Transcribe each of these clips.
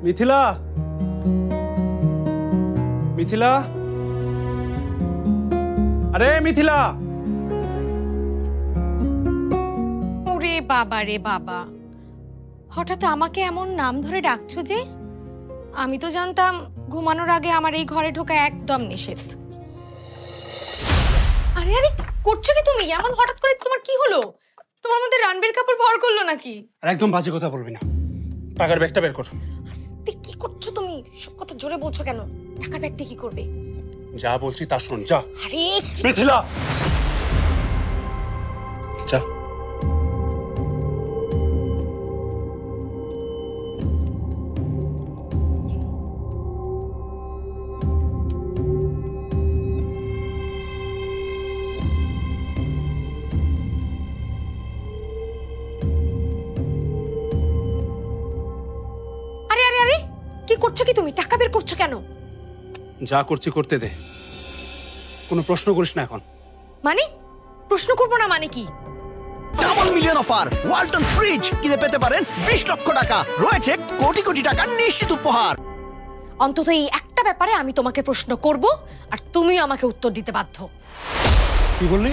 মিথিলা, মিথিলা, আরে মিথিলা। ওরে বাবা রে বাবা, হঠাৎ আমাকে এমন নাম ধরে ডাকছো যে? আমি তো জানতাম ঘুমানোর আগে আমার এই ঘরে ঢোকা একদম নিষেধ। আরে আরে করছো কি তুমি? এমন হঠাৎ করে তোমার কি হলো? তোমার মধ্যে রণবীর কাপুর ভর করলো নাকি? আর একদম বাজে কথা বলবি না। টাকার ব্যাগটা বের কর। আস্তে কি করছো তুমি? সব কথা জোরে বলছো কেন? টাকার ব্যাগ দিয়ে কি করবে? যা বলছি তা শোন, যা। আরে মিথিলা, যা। আরে আরে আরে কি করছো কি তুমি? টাকা বের করছো কেন? যা করছি করতে দে, কোনো প্রশ্ন করিস না এখন। মানে প্রশ্ন করবো না মানে কি? Double million offer Walton fridge কিনে পেতে পারেন 20 লক্ষ টাকা, রয়েছে কোটি কোটি টাকার নিশ্চিত উপহার। অন্তত এই একটা ব্যাপারে আমি তোমাকে প্রশ্ন করব আর তুমিও আমাকে উত্তর দিতে বাধ্য। কি বললি?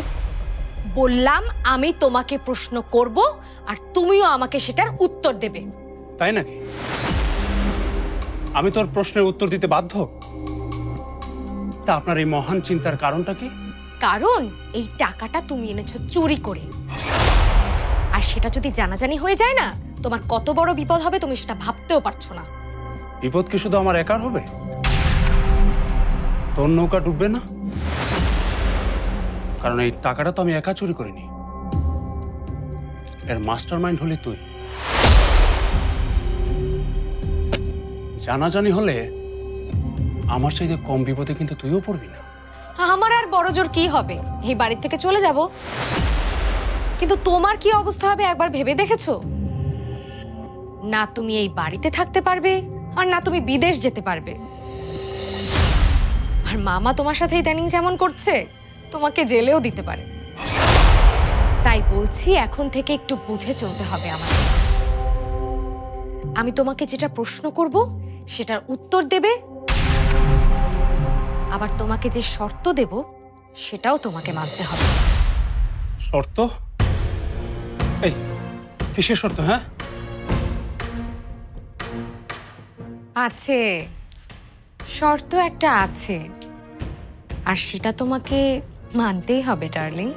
বললাম আমি তোমাকে প্রশ্ন করব আর তুমিও আমাকে সেটার উত্তর দেবে। তাই নাকি? আমি তোর প্রশ্নের উত্তর দিতে বাধ্য? তা আপনার এই মহান চিন্তার কারণটা কি? কারণ এই টাকাটা তুমি এনেছো চুরি করে, আর সেটা যদি জানাজানি হয়ে যায় না, তোমার কত বড় বিপদ হবে তুমি সেটা ভাবতেও পারছো না। বিপদ কি শুধু আমার একার হবে? তোর নৌকা ডুববে না? কারণ এই টাকাটা তো আমি একা চুরি করিনি, এর মাস্টার মাইন্ড হলি তুই। জানাজানি হলে আমার চাইতে কম বিপদে কিন্তু তুইও পড়বি না। আমার আর বড় জোর কি হবে? এই বাড়ি থেকে চলে যাব। কিন্তু তোমার কি অবস্থা হবে একবার ভেবে দেখেছো? না তুমি এই বাড়িতে থাকতে পারবে আর না তুমি বিদেশ যেতে পারবে। আর মামা তোমার সাথে ইদানিং যেমন করছে, তোমাকে জেলেও দিতে পারে। তাই বলছি এখন থেকে একটু বুঝে চলতে হবে আমার। আমি তোমাকে যেটা প্রশ্ন করব সেটার উত্তর দেবে, আবার তোমাকে যে শর্ত দেব সেটাও তোমাকে মানতে হবে। শর্ত? এই কিসের শর্ত? হ্যাঁ আছে, শর্ত একটা আছে, আর সেটা তোমাকে মানতেই হবে ডার্লিং।